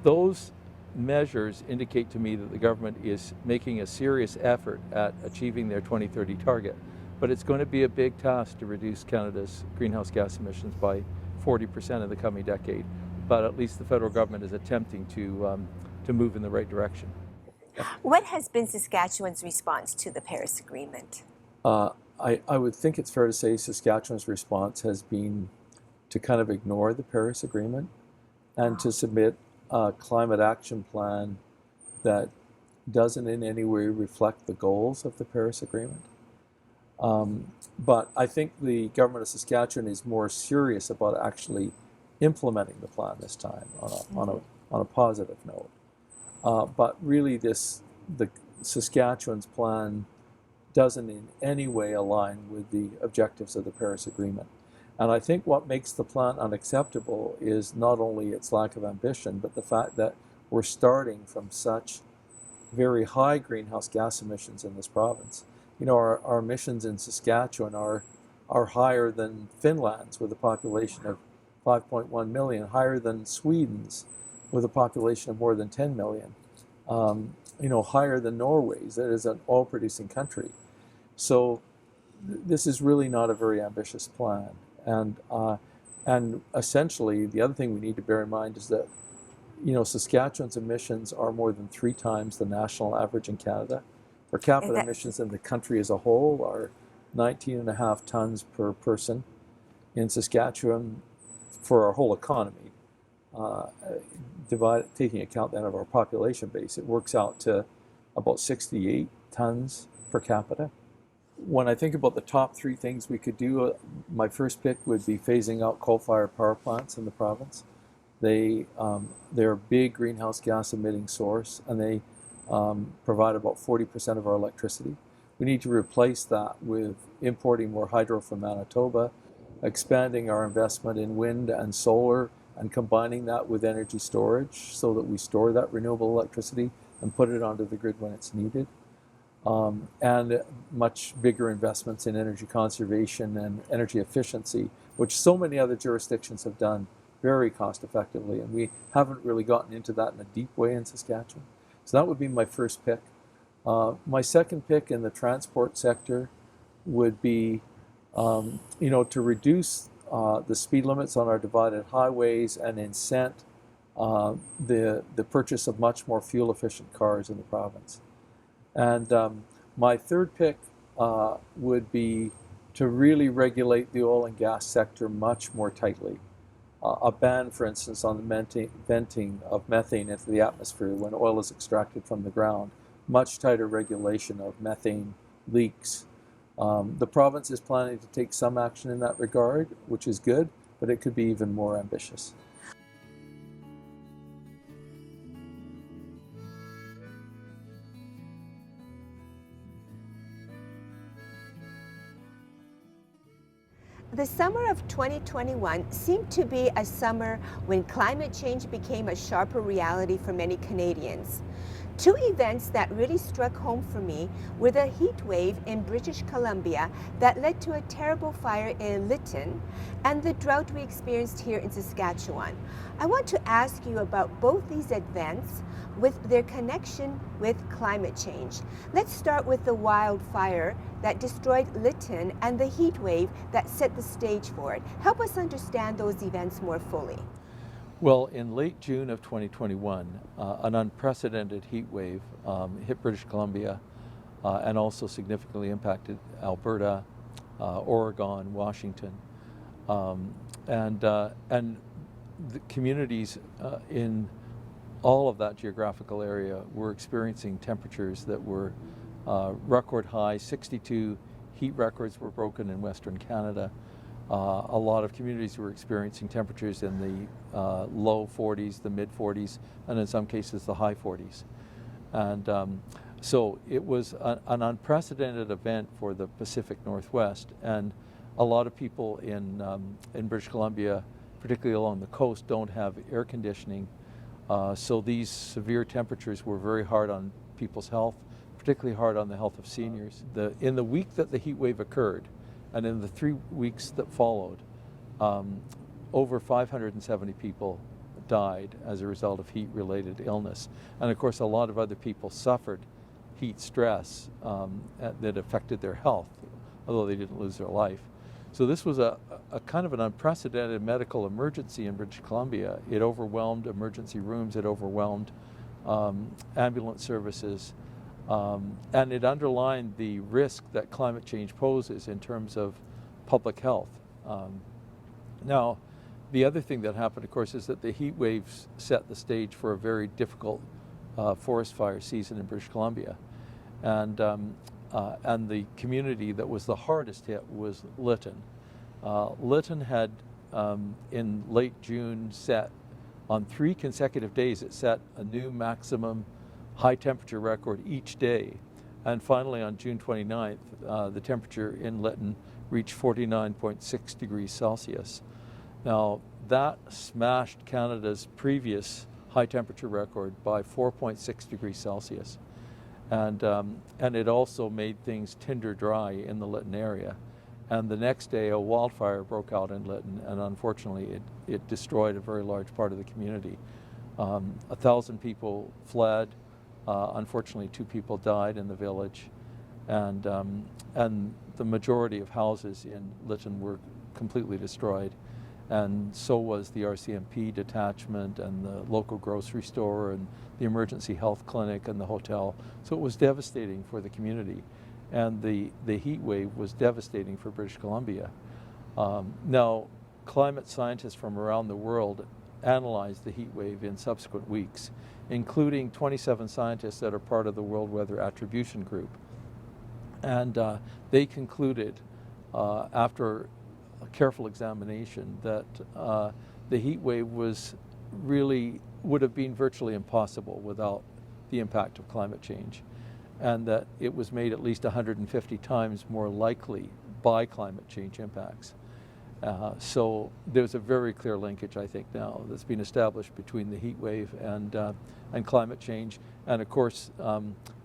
Those measures indicate to me that the government is making a serious effort at achieving their 2030 target. But it's going to be a big task to reduce Canada's greenhouse gas emissions by 40% in the coming decade. But at least the federal government is attempting to move in the right direction. What has been Saskatchewan's response to the Paris Agreement? I would think it's fair to say Saskatchewan's response has been to kind of ignore the Paris Agreement and to submit a climate action plan that doesn't in any way reflect the goals of the Paris Agreement. But I think the government of Saskatchewan is more serious about actually implementing the plan this time on a positive note. But really the Saskatchewan's plan doesn't in any way align with the objectives of the Paris Agreement. And I think what makes the plan unacceptable is not only its lack of ambition, but the fact that we're starting from such very high greenhouse gas emissions in this province. You know, our emissions in Saskatchewan are higher than Finland's with a population of 5.1 million, higher than Sweden's with a population of more than 10 million, higher than Norway's, that is an oil-producing country. So this is really not a very ambitious plan. And essentially, the other thing we need to bear in mind is that, Saskatchewan's emissions are more than 3 times the national average in Canada. Per capita emissions in the country as a whole are 19.5 tons per person. In Saskatchewan, for our whole economy, taking account then of our population base, it works out to about 68 tons per capita. When I think about the top 3 things we could do, my first pick would be phasing out coal-fired power plants in the province. They're a big greenhouse gas emitting source, and they provide about 40% of our electricity. We need to replace that with importing more hydro from Manitoba, expanding our investment in wind and solar, and combining that with energy storage so that we store that renewable electricity and put it onto the grid when it's needed. And much bigger investments in energy conservation and energy efficiency, which so many other jurisdictions have done very cost effectively, and we haven't really gotten into that in a deep way in Saskatchewan. So that would be my first pick. My second pick in the transport sector would be, to reduce the speed limits on our divided highways and incent the purchase of much more fuel-efficient cars in the province. And my third pick would be to really regulate the oil and gas sector much more tightly. A ban, for instance, on the venting of methane into the atmosphere when oil is extracted from the ground. Much tighter regulation of methane leaks. The province is planning to take some action in that regard, which is good, but it could be even more ambitious. The summer of 2021 seemed to be a summer when climate change became a sharper reality for many Canadians. 2 events that really struck home for me were the heat wave in British Columbia that led to a terrible fire in Lytton and the drought we experienced here in Saskatchewan. I want to ask you about both these events with their connection with climate change. Let's start with the wildfire that destroyed Lytton and the heat wave that set the stage for it. Help us understand those events more fully. Well, in late June of 2021, an unprecedented heat wave hit British Columbia and also significantly impacted Alberta, Oregon, Washington, and the communities in all of that geographical area were experiencing temperatures that were record high. 62 heat records were broken in Western Canada. A lot of communities were experiencing temperatures in the low 40s, the mid 40s, and in some cases the high 40s. And so it was an unprecedented event for the Pacific Northwest, and a lot of people in British Columbia, particularly along the coast, don't have air conditioning. So these severe temperatures were very hard on people's health, particularly hard on the health of seniors. In the week that the heat wave occurred, and in the 3 weeks that followed, over 570 people died as a result of heat-related illness. And of course, a lot of other people suffered heat stress that affected their health, although they didn't lose their life. So this was a kind of an unprecedented medical emergency in British Columbia. It overwhelmed emergency rooms, it overwhelmed ambulance services, and it underlined the risk that climate change poses in terms of public health. Now, the other thing that happened, of course, is that the heat waves set the stage for a very difficult forest fire season in British Columbia. And the community that was the hardest hit was Lytton. Lytton had, in late June, set on 3 consecutive days, it set a new maximum high temperature record each day. And finally, on June 29th, the temperature in Lytton reached 49.6 degrees Celsius. Now, that smashed Canada's previous high temperature record by 4.6 degrees Celsius. And it also made things tinder dry in the Lytton area. And the next day, a wildfire broke out in Lytton, and unfortunately, it destroyed a very large part of the community. 1,000 people fled. Unfortunately, 2 people died in the village, and the majority of houses in Lytton were completely destroyed. And so was the RCMP detachment and the local grocery store and the emergency health clinic and the hotel. So it was devastating for the community. And the heat wave was devastating for British Columbia. Now, climate scientists from around the world analyzed the heat wave in subsequent weeks, including 27 scientists that are part of the World Weather Attribution Group. And they concluded, after a careful examination, that the heat wave would have been virtually impossible without the impact of climate change, and that it was made at least 150 times more likely by climate change impacts. So there's a very clear linkage, I think, now that's been established between the heat wave and climate change, and of course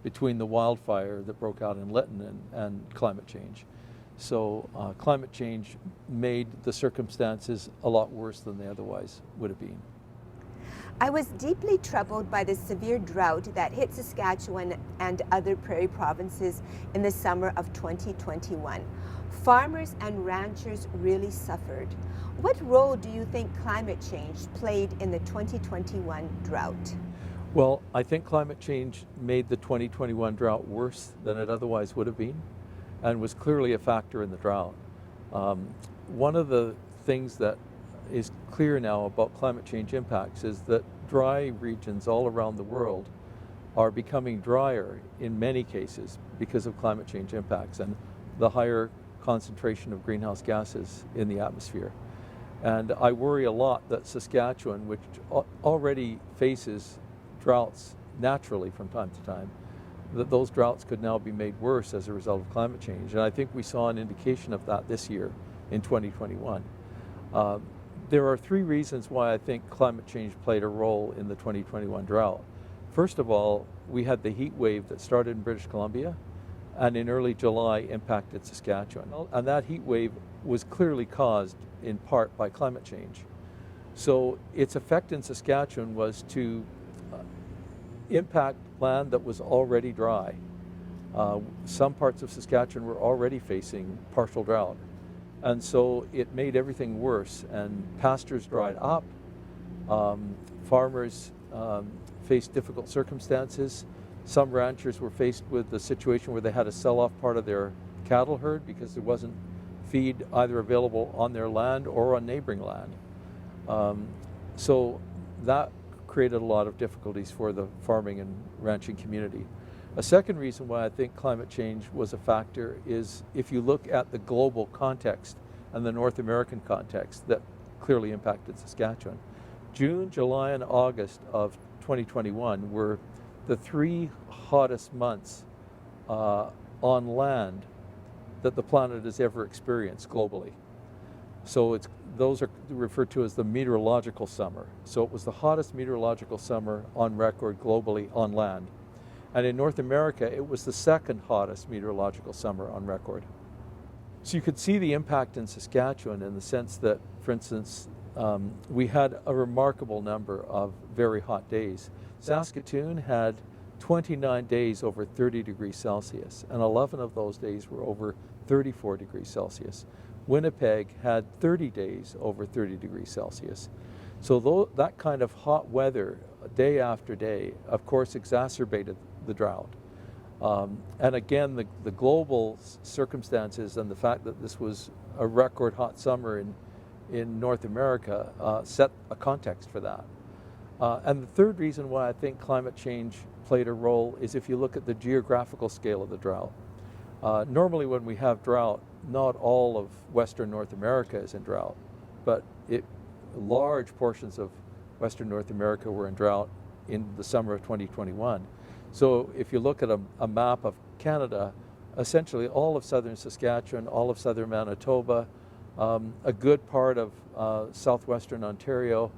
between the wildfire that broke out in Lytton and climate change. So climate change made the circumstances a lot worse than they otherwise would have been. I was deeply troubled by the severe drought that hit Saskatchewan and other prairie provinces in the summer of 2021. Farmers and ranchers really suffered. What role do you think climate change played in the 2021 drought? Well, I think climate change made the 2021 drought worse than it otherwise would have been, and was clearly a factor in the drought. One of the things that is clear now about climate change impacts is that dry regions all around the world are becoming drier in many cases because of climate change impacts and the higher concentration of greenhouse gases in the atmosphere. And I worry a lot that Saskatchewan, which already faces droughts naturally from time to time, that those droughts could now be made worse as a result of climate change. And I think we saw an indication of that this year in 2021. There are 3 reasons why I think climate change played a role in the 2021 drought. First of all, we had the heat wave that started in British Columbia and in early July impacted Saskatchewan. And that heat wave was clearly caused in part by climate change. So its effect in Saskatchewan was to impact land that was already dry. Some parts of Saskatchewan were already facing partial drought. And so it made everything worse, and pastures dried up, Farmers faced difficult circumstances. Some ranchers were faced with the situation where they had to sell off part of their cattle herd because there wasn't feed either available on their land or on neighboring land. So that created a lot of difficulties for the farming and ranching community. A second reason why I think climate change was a factor is if you look at the global context and the North American context that clearly impacted Saskatchewan. June, July, and August of 2021 were the 3 hottest months on land that the planet has ever experienced globally. So those are referred to as the meteorological summer. So it was the hottest meteorological summer on record globally on land. And in North America, it was the second hottest meteorological summer on record. So you could see the impact in Saskatchewan in the sense that, for instance, we had a remarkable number of very hot days. Saskatoon had 29 days over 30 degrees Celsius, and 11 of those days were over 34 degrees Celsius. Winnipeg had 30 days over 30 degrees Celsius. So that kind of hot weather, day after day, of course, exacerbated the drought. And again, the global circumstances and the fact that this was a record hot summer in North America set a context for that. And the third reason why I think climate change played a role is if you look at the geographical scale of the drought. Normally when we have drought, not all of Western North America is in drought, but large portions of Western North America were in drought in the summer of 2021. So if you look at a map of Canada, essentially all of southern Saskatchewan, all of southern Manitoba, a good part of southwestern Ontario,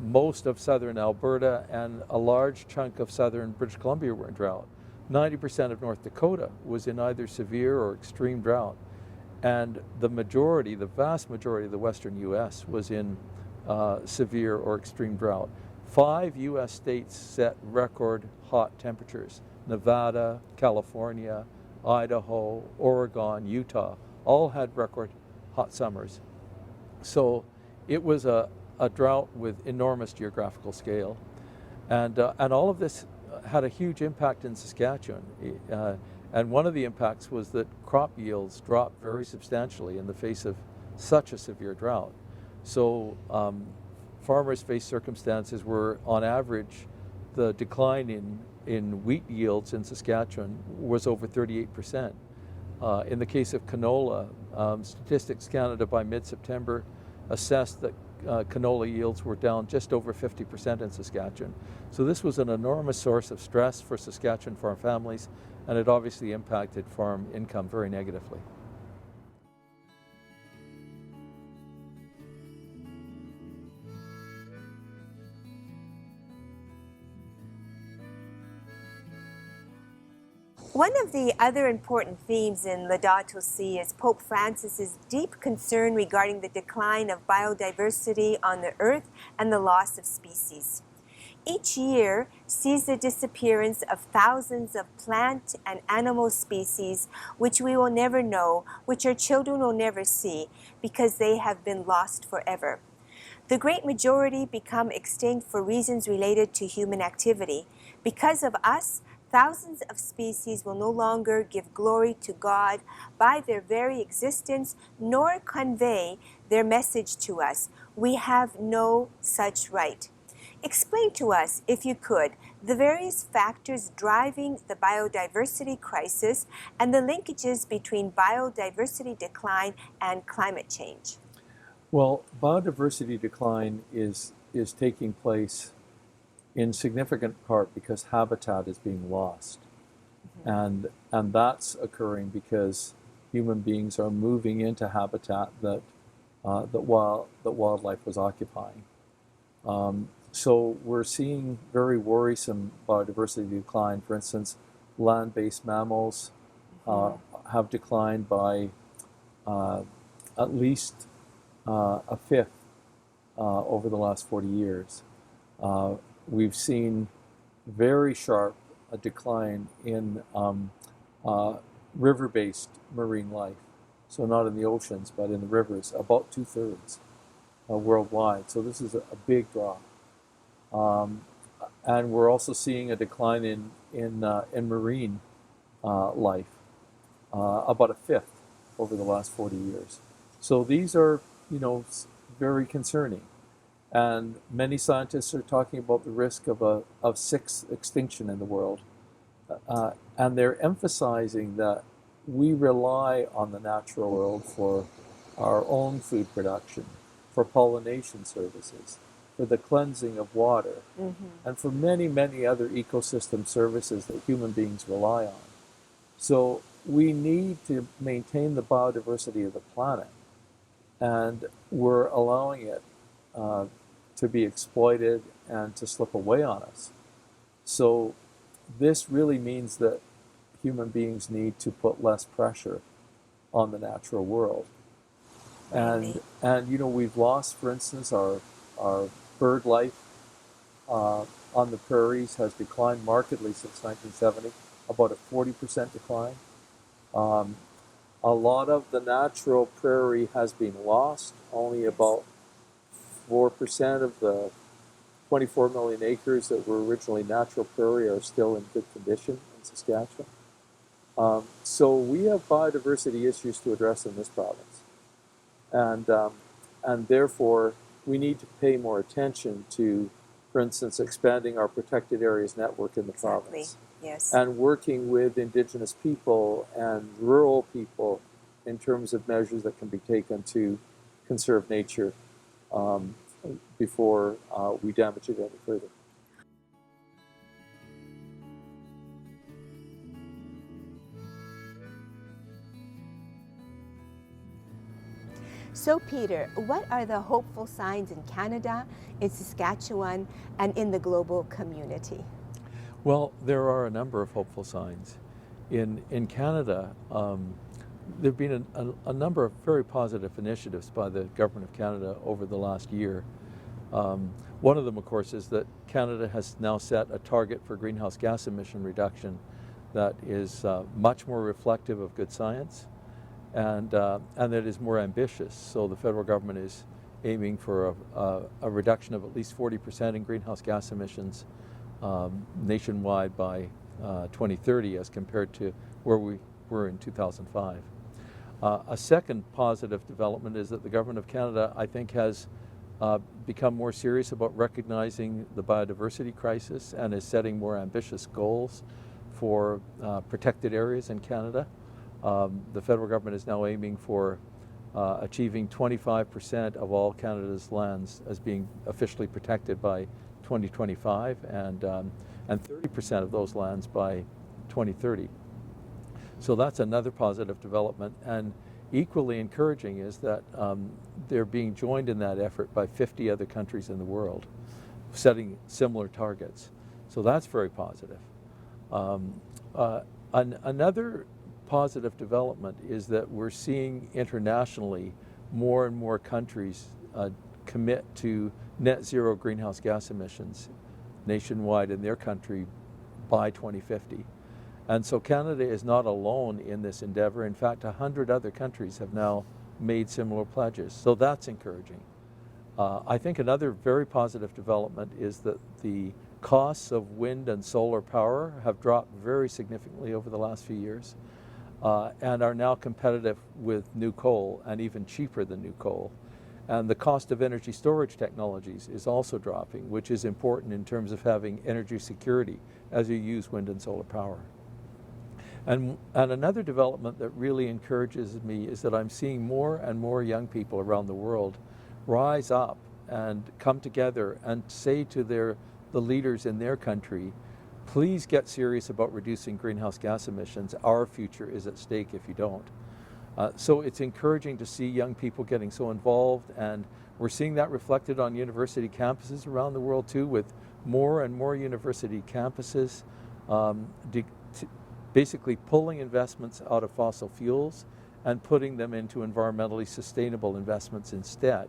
most of southern Alberta, and a large chunk of southern British Columbia were in drought. 90% of North Dakota was in either severe or extreme drought. And the vast majority of the western U.S. was in severe or extreme drought. 5 U.S. states set record hot temperatures. Nevada, California, Idaho, Oregon, Utah, all had record hot summers. So it was a drought with enormous geographical scale. And all of this had a huge impact in Saskatchewan. And one of the impacts was that crop yields dropped very substantially in the face of such a severe drought. So farmers faced circumstances where, on average, the decline in wheat yields in Saskatchewan was over 38%. In the case of canola, Statistics Canada by mid-September assessed that canola yields were down just over 50% in Saskatchewan. So this was an enormous source of stress for Saskatchewan farm families, and it obviously impacted farm income very negatively. One of the other important themes in Laudato Si is Pope Francis's deep concern regarding the decline of biodiversity on the earth and the loss of species. Each year sees the disappearance of thousands of plant and animal species which we will never know, which our children will never see, because they have been lost forever. The great majority become extinct for reasons related to human activity. Because of us, thousands of species will no longer give glory to God by their very existence, nor convey their message to us. We have no such right. Explain to us, if you could, the various factors driving the biodiversity crisis and the linkages between biodiversity decline and climate change. Well, biodiversity decline is taking place in significant part because habitat is being lost. Mm-hmm. And that's occurring because human beings are moving into habitat that wildlife was occupying. So we're seeing very worrisome biodiversity decline. For instance, land-based mammals have declined by at least a fifth over the last 40 years. We've seen very sharp decline in river-based marine life. So not in the oceans, but in the rivers, about 2/3. worldwide. So this is a big drop. And we're also seeing a decline in marine life, about a fifth over the last 40 years. So these are, very concerning. And many scientists are talking about the risk of sixth extinction in the world. And they're emphasizing that we rely on the natural world for our own food production, for pollination services, for the cleansing of water, and for many, many other ecosystem services that human beings rely on. So we need to maintain the biodiversity of the planet, and we're allowing it to be exploited and to slip away on us. So this really means that human beings need to put less pressure on the natural world. And we've lost, for instance, our bird life on the prairies has declined markedly since 1970, about a 40% decline. A lot of the natural prairie has been lost. Only about 4% of the 24 million acres that were originally natural prairie are still in good condition in Saskatchewan. So we have biodiversity issues to address in this province. And therefore, we need to pay more attention to, for instance, expanding our protected areas network in the province. Yes. And working with Indigenous people and rural people in terms of measures that can be taken to conserve nature before we damage it any further. So, Peter, what are the hopeful signs in Canada, in Saskatchewan, and in the global community? Well, there are a number of hopeful signs. In Canada, there have been a number of very positive initiatives by the Government of Canada over the last year. One of them, of course, is that Canada has now set a target for greenhouse gas emission reduction that is much more reflective of good science and that is more ambitious. So the federal government is aiming for a reduction of at least 40% in greenhouse gas emissions nationwide by 2030 as compared to where we were in 2005. A second positive development is that the Government of Canada, I think, has become more serious about recognizing the biodiversity crisis and is setting more ambitious goals for protected areas in Canada. The federal government is now aiming for achieving 25% of all Canada's lands as being officially protected by 2025 and 30% of those lands by 2030. So that's another positive development. And equally encouraging is that they're being joined in that effort by 50 other countries in the world, setting similar targets. So that's very positive. Another positive development is that we're seeing internationally more and more countries commit to net zero greenhouse gas emissions nationwide in their country by 2050. And so Canada is not alone in this endeavor. In fact, 100 other countries have now made similar pledges. So that's encouraging. I think another very positive development is that the costs of wind and solar power have dropped very significantly over the last few years and are now competitive with new coal and even cheaper than new coal. And the cost of energy storage technologies is also dropping, which is important in terms of having energy security as you use wind and solar power. And another development that really encourages me is that I'm seeing more and more young people around the world rise up and come together and say to the leaders in their country, please get serious about reducing greenhouse gas emissions. Our future is at stake if you don't. So it's encouraging to see young people getting so involved, and we're seeing that reflected on university campuses around the world too, with more and more university campuses basically pulling investments out of fossil fuels and putting them into environmentally sustainable investments instead,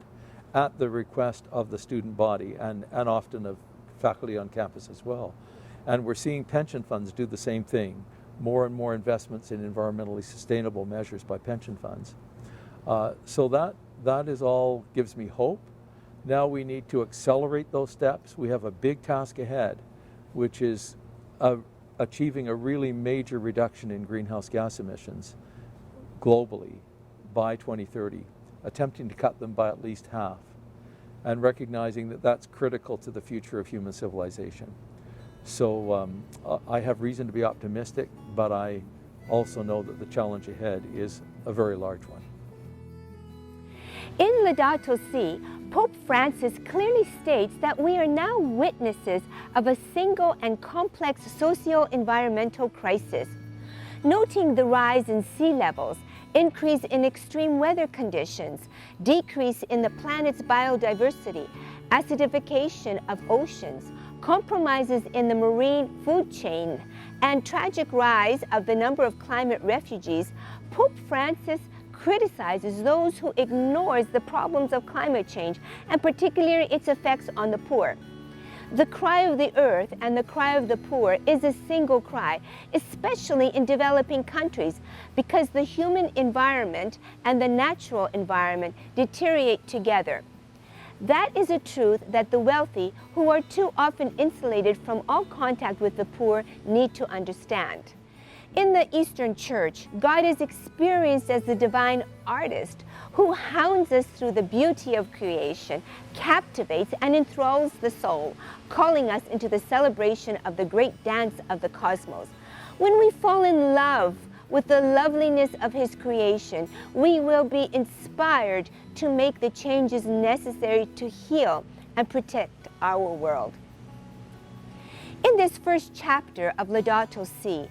at the request of the student body and often of faculty on campus as well. And we're seeing pension funds do the same thing, more and more investments in environmentally sustainable measures by pension funds. So that is all gives me hope. Now we need to accelerate those steps. We have a big task ahead, which is achieving a really major reduction in greenhouse gas emissions globally by 2030, attempting to cut them by at least half, and recognizing that that's critical to the future of human civilization. So I have reason to be optimistic, but I also know that the challenge ahead is a very large one. In Laudato Si, Pope Francis clearly states that we are now witnesses of a single and complex socio-environmental crisis. Noting the rise in sea levels, increase in extreme weather conditions, decrease in the planet's biodiversity, acidification of oceans, compromises in the marine food chain, and tragic rise of the number of climate refugees, Pope Francis criticizes those who ignores the problems of climate change, and particularly its effects on the poor. The cry of the earth and the cry of the poor is a single cry, especially in developing countries, because the human environment and the natural environment deteriorate together. That is a truth that the wealthy, who are too often insulated from all contact with the poor, need to understand. In the Eastern Church, God is experienced as the divine artist who hounds us through the beauty of creation, captivates and enthralls the soul, calling us into the celebration of the great dance of the cosmos. When we fall in love with the loveliness of His creation, we will be inspired to make the changes necessary to heal and protect our world. In this first chapter of Laudato Si,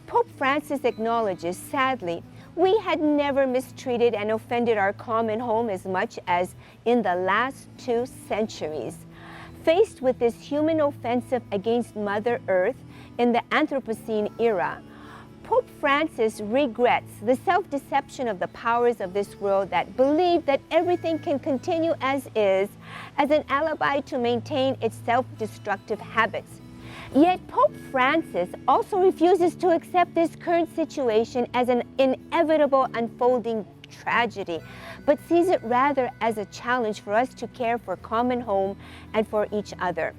Pope Francis acknowledges, sadly, we had never mistreated and offended our common home as much as in the last 2 centuries. Faced with this human offensive against Mother Earth in the Anthropocene era, Pope Francis regrets the self-deception of the powers of this world that believe that everything can continue as is, as an alibi to maintain its self-destructive habits. Yet Pope Francis also refuses to accept this current situation as an inevitable unfolding tragedy, but sees it rather as a challenge for us to care for common home and for each other.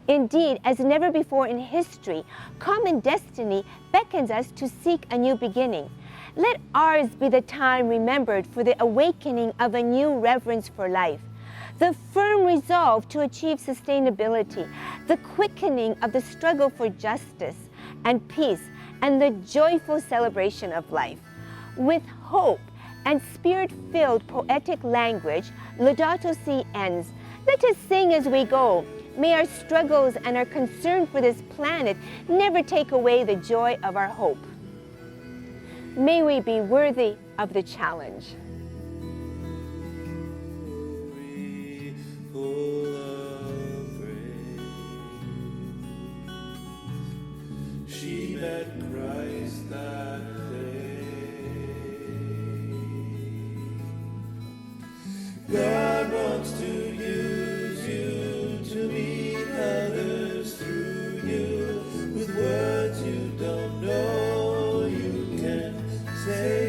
Indeed, as never before in history, common destiny beckons us to seek a new beginning. Let ours be the time remembered for the awakening of a new reverence for life, the firm resolve to achieve sustainability, the quickening of the struggle for justice and peace, and the joyful celebration of life. With hope and spirit-filled poetic language, Laudato Si ends. Let us sing as we go. May our struggles and our concern for this planet never take away the joy of our hope. May we be worthy of the challenge. She met Christ that day. God wants to use you to meet others through you. With words you don't know, you can say.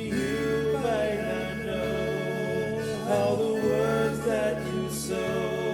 You might not know how the words that you sow